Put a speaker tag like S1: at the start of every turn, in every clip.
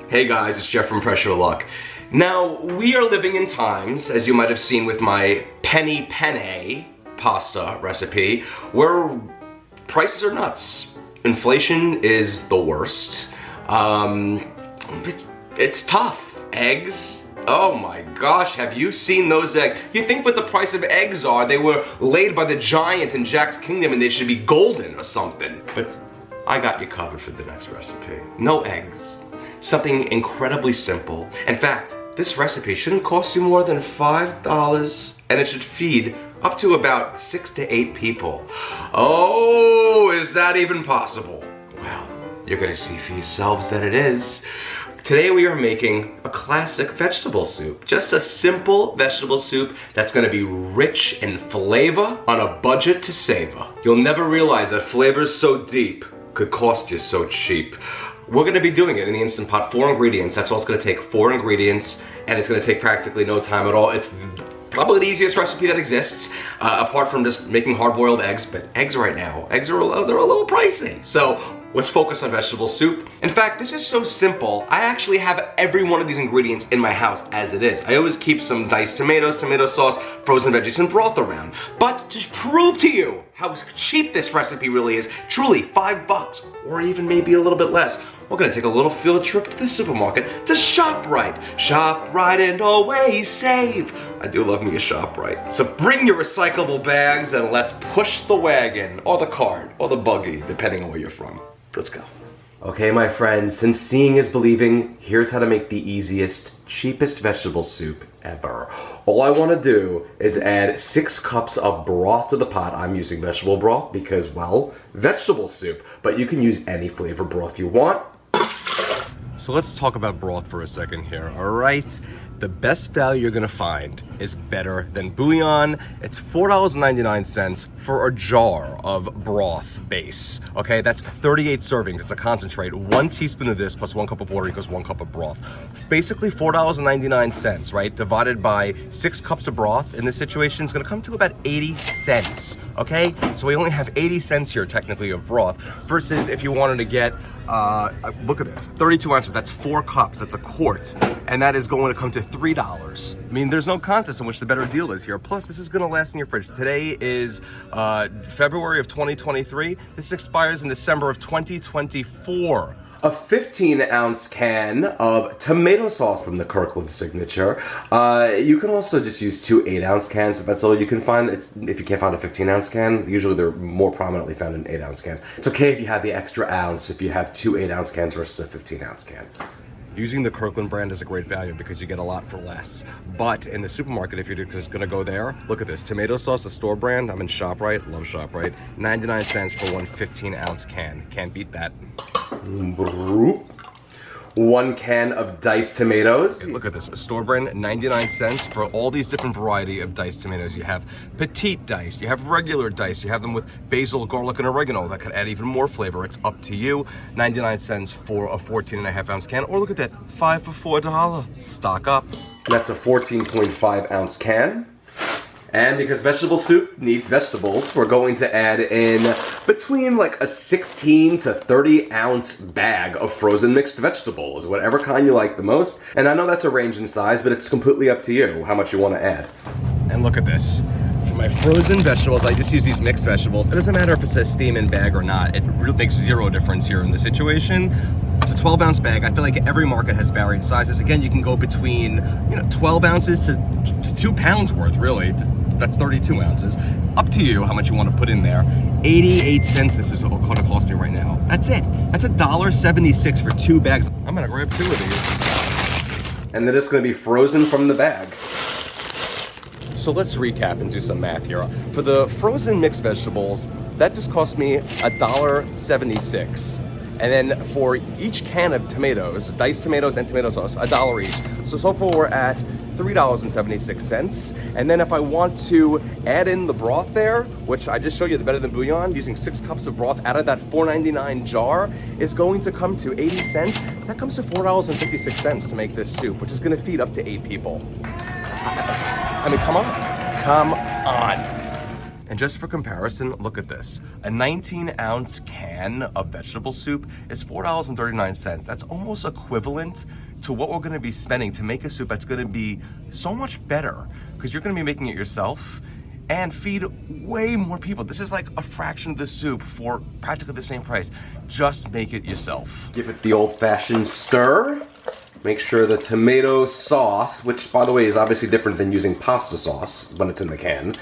S1: Hey guys, it's Jeff from Pressure Luck. Now, we are living in times, as you might have seen with my penny penne pasta recipe, where prices are nuts. Inflation is the worst. It's tough. Eggs, oh my gosh, have you seen those eggs? You think what the price of eggs are, they were laid by the giant in Jack's Kingdom and they should be golden or something. But I got you covered for the next recipe. No eggs. Something incredibly simple. In fact, this recipe shouldn't cost you more than $5 and it should feed up to about 6 to 8 people. Oh, is that even possible? Well, you're gonna see for yourselves that it is. Today we are making a classic vegetable soup. Just a simple vegetable soup that's gonna be rich in flavor on a budget to savor. You'll never realize that flavors so deep could cost you so cheap. We're gonna be doing it in the Instant Pot, 4 ingredients. That's all it's gonna take, 4 ingredients, and it's gonna take practically no time at all. It's probably the easiest recipe that exists, apart from just making hard-boiled eggs. But eggs right now, eggs are they're a little pricey. So let's focus on vegetable soup. In fact, this is so simple, I actually have every one of these ingredients in my house as it is. I always keep some diced tomatoes, tomato sauce, frozen veggies, and broth around. But to prove to you how cheap this recipe really is, truly $5 or even maybe a little bit less, we're gonna take a little field trip to the supermarket to ShopRite. ShopRite and always save. I do love me a ShopRite. So bring your recyclable bags and let's push the wagon, or the cart, or the buggy, depending on where you're from. Let's go. Okay, my friends, since seeing is believing, here's how to make the easiest, cheapest vegetable soup ever. All I want to do is add 6 cups of broth to the pot. I'm using vegetable broth because, well, vegetable soup, but you can use any flavor broth you want. So let's talk about broth for a second here, all right? The best value you're gonna find is better than bouillon. It's $4.99 for a jar of broth base, okay? That's 38 servings, it's a concentrate. 1 teaspoon of this plus 1 cup of water equals 1 cup of broth. Basically $4.99, right? Divided by 6 cups of broth in this situation is gonna come to about 80 cents, okay? So we only have 80 cents here technically of broth versus if you wanted to get, look at this, 32 ounces, that's 4 cups, that's a quart, and that is going to come to $3. I mean, there's no contest in which the better deal is here. Plus, this is gonna last in your fridge. Today is February of 2023. This expires in December of 2024. A 15-ounce can of tomato sauce from the Kirkland signature. You can also just use 2 8-ounce cans if that's all you can find. If you can't find a 15-ounce can, usually they're more prominently found in 8-ounce cans. It's okay if you have the extra ounce if you have 2 8-ounce cans versus a 15-ounce can. Using the Kirkland brand is a great value because you get a lot for less. But in the supermarket, if you're just gonna go there, look at this. Tomato sauce, a store brand. I'm in ShopRite, love ShopRite. 99 cents for 1 15-ounce can. Can't beat that. 1 can of diced tomatoes. Hey, look at this, a store brand, 99 cents for all these different variety of diced tomatoes. You have petite diced, you have regular diced, you have them with basil, garlic, and oregano. That could add even more flavor. It's up to you. 99 cents for a 14.5-ounce can, or look at that, 5 for $4. Stock up. That's a 14.5-ounce can. And because vegetable soup needs vegetables, we're going to add in between like a 16 to 30 ounce bag of frozen mixed vegetables, whatever kind you like the most. And I know that's a range in size, but it's completely up to you how much you want to add. And look at this. For my frozen vegetables, I just use these mixed vegetables. It doesn't matter if it says steam in bag or not. It really makes 0 difference here in this situation. It's a 12-ounce bag. I feel like every market has varied sizes. Again, you can go between 12 ounces to 2 pounds worth, really. That's 32 ounces. Up to you how much you want to put in there. 88 cents this is going to cost me right now. That's it. That's $1.76 for 2 bags. I'm going to grab 2 of these. And they're just going to be frozen from the bag. So let's recap and do some math here. For the frozen mixed vegetables, that just cost me $1.76. And then for each can of tomatoes, diced tomatoes and tomato sauce, $1 each. So far we're at $3.76. And then if I want to add in the broth there, which I just showed you the better than bouillon, using 6 cups of broth out of that $4.99 jar is going to come to 80 cents. That comes to $4.56 to make this soup, which is gonna feed up to 8 people. I mean, come on. And just for comparison, look at this. A 19-ounce can of vegetable soup is $4.39. That's almost equivalent to what we're gonna be spending to make a soup that's gonna be so much better, because you're gonna be making it yourself and feed way more people. This is like a fraction of the soup for practically the same price. Just make it yourself. Give it the old-fashioned stir. Make sure the tomato sauce, which by the way is obviously different than using pasta sauce when it's in the can,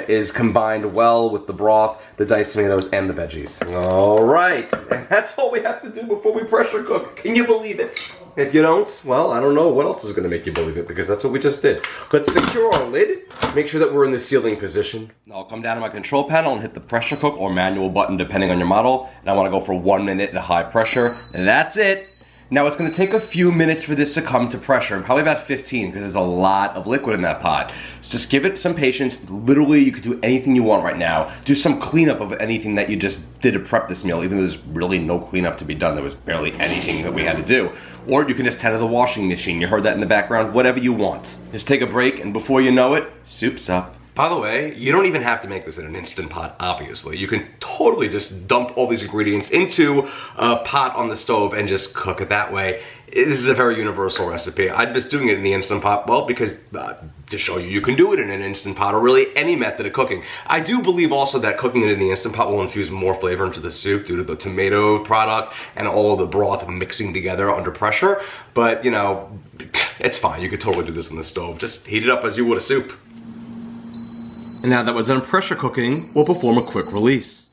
S1: is combined well with the broth, the diced tomatoes, and the veggies. All right, and that's all we have to do before we pressure cook. Can you believe it? If you don't, well, I don't know what else is gonna make you believe it, because that's what we just did. Let's secure our lid, make sure that we're in the sealing position. I'll come down to my control panel and hit the pressure cook or manual button depending on your model, and I wanna go for 1 minute at high pressure, and that's it. Now it's gonna take a few minutes for this to come to pressure, probably about 15, because there's a lot of liquid in that pot. So just give it some patience. Literally, you could do anything you want right now. Do some cleanup of anything that you just did to prep this meal, even though there's really no cleanup to be done. There was barely anything that we had to do. Or you can just tend to the washing machine. You heard that in the background, whatever you want. Just take a break, and before you know it, soup's up. By the way, you don't even have to make this in an Instant Pot, obviously. You can totally just dump all these ingredients into a pot on the stove and just cook it that way. This is a very universal recipe. I'm just doing it in the Instant Pot, well, because to show you can do it in an Instant Pot, or really any method of cooking. I do believe also that cooking it in the Instant Pot will infuse more flavor into the soup due to the tomato product and all the broth mixing together under pressure. But, you know, it's fine. You could totally do this on the stove. Just heat it up as you would a soup. And now that we're done pressure cooking, we'll perform a quick release.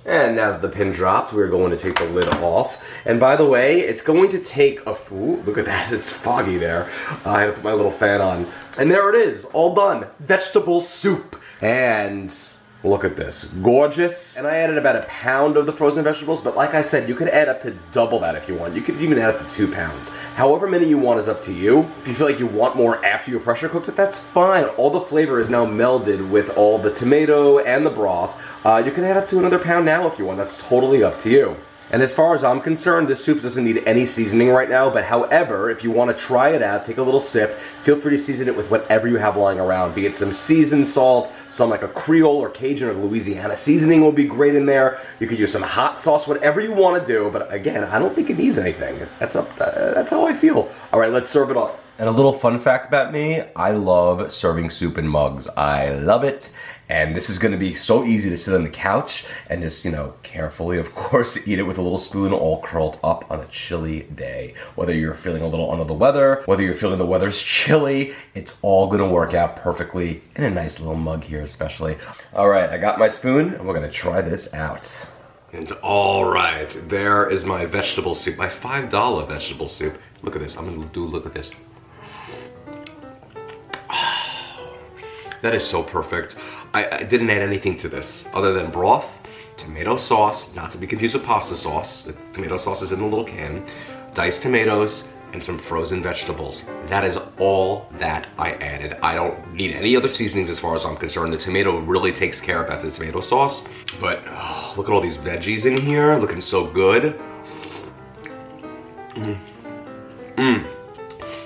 S1: And now that the pin dropped, we're going to take the lid off. And by the way, it's going to take a, ooh, look at that, it's foggy there. I had to put my little fan on. And there it is, all done. Vegetable soup. And look at this, gorgeous. And I added about a pound of the frozen vegetables, but like I said, you could add up to double that if you want. You could even add up to 2 pounds. However many you want is up to you. If you feel like you want more after you pressure cooked it, that's fine. All the flavor is now melded with all the tomato and the broth. You can add up to another pound now if you want. That's totally up to you. And as far as I'm concerned, this soup doesn't need any seasoning right now, but however, if you want to try it out, take a little sip, feel free to season it with whatever you have lying around, be it some seasoned salt, some like a Creole or Cajun or Louisiana seasoning will be great in there. You could use some hot sauce, whatever you want to do, but again, I don't think it needs anything. That's how I feel. All right, let's serve it up. And a little fun fact about me, I love serving soup in mugs. I love it. And this is gonna be so easy to sit on the couch and just, you know, carefully, of course, eat it with a little spoon all curled up on a chilly day. Whether you're feeling a little under the weather, whether you're feeling the weather's chilly, it's all gonna work out perfectly in a nice little mug here especially. All right, I got my spoon and we're gonna try this out. And all right, there is my vegetable soup, my $5 vegetable soup. Look at this, I'm gonna look at this. That is so perfect. I didn't add anything to this other than broth, tomato sauce, not to be confused with pasta sauce. The tomato sauce is in the little can, diced tomatoes, and some frozen vegetables. That is all that I added. I don't need any other seasonings as far as I'm concerned. The tomato really takes care of that, the tomato sauce. But oh, look at all these veggies in here, looking so good.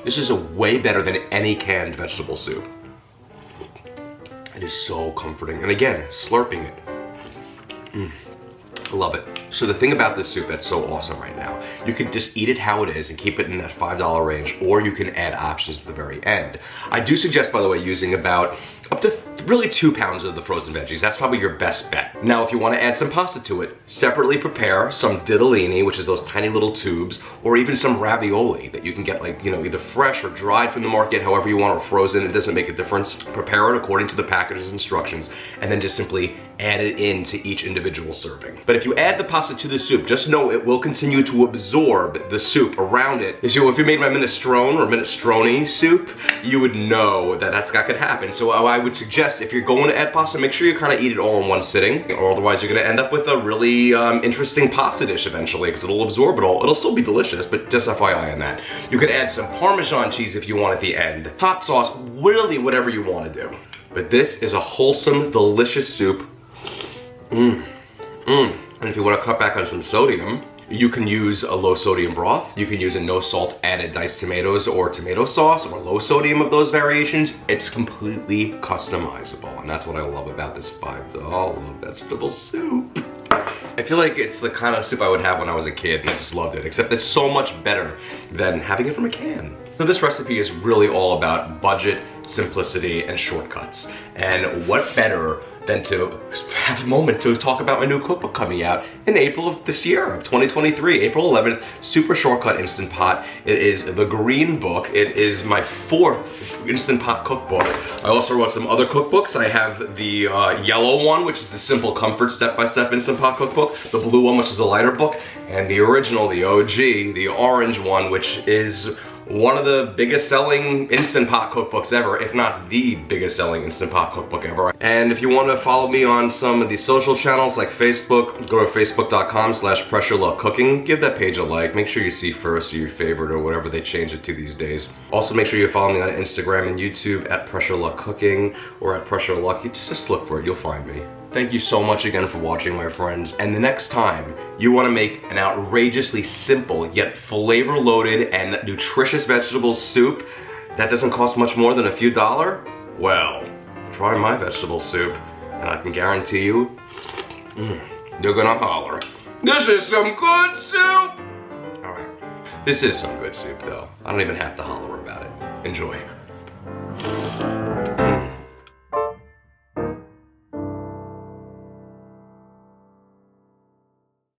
S1: This is way better than any canned vegetable soup. It is so comforting. And again, slurping it. I love it. So the thing about this soup that's so awesome right now, you can just eat it how it is and keep it in that $5 range, or you can add options at the very end. I do suggest, by the way, using about up to really 2 pounds of the frozen veggies. That's probably your best bet. Now, if you want to add some pasta to it, separately prepare some ditalini, which is those tiny little tubes, or even some ravioli that you can get, like, you know, either fresh or dried from the market, however you want, or frozen. It doesn't make a difference. Prepare it according to the package's instructions, and then just simply add it into each individual serving. But if you add the pasta to the soup, just know it will continue to absorb the soup around it. If you made my minestrone or minestrone soup, you would know that that could happen. So I would suggest, if you're going to add pasta, make sure you kind of eat it all in one sitting, or otherwise you're going to end up with a really interesting pasta dish eventually, because it'll absorb it all. It'll still be delicious, but just FYI on that. You could add some Parmesan cheese if you want at the end. Hot sauce, really whatever you want to do. But this is a wholesome, delicious soup. And if you want to cut back on some sodium, You can use a low sodium broth. You can use a no salt added diced tomatoes or tomato sauce or low sodium of those variations. It's completely customizable, and that's what I love about this $5 vegetable soup. I feel like it's the kind of soup I would have when I was a kid, and I just loved it, except it's so much better than having it from a can. So this recipe is really all about budget, simplicity, and shortcuts. And what better than to have a moment to talk about my new cookbook coming out in April of this year, of 2023, April 11th, Super Shortcut Instant Pot. It is the green book. It is my 4th Instant Pot cookbook. I also wrote some other cookbooks. I have the yellow one, which is the Simple Comfort Step-by-Step Instant Pot cookbook, the blue one, which is a lighter book, and the original, the OG, the orange one, which is one of the biggest selling Instant Pot cookbooks ever, if not the biggest selling Instant Pot cookbook ever. And if you want to follow me on some of the social channels like Facebook, go to facebook.com/pressureluckcooking. Give that page a like. Make sure you see first or your favorite or whatever they change it to these days. Also make sure you follow me on Instagram and YouTube at pressureluckcooking or at pressureluck. You just look for it, you'll find me. Thank you so much again for watching, my friends. And the next time you want to make an outrageously simple yet flavor-loaded and nutritious vegetable soup that doesn't cost much more than a few dollars, well, try my vegetable soup and I can guarantee you, you're gonna holler. This is some good soup! Alright, this is some good soup though. I don't even have to holler about it. Enjoy.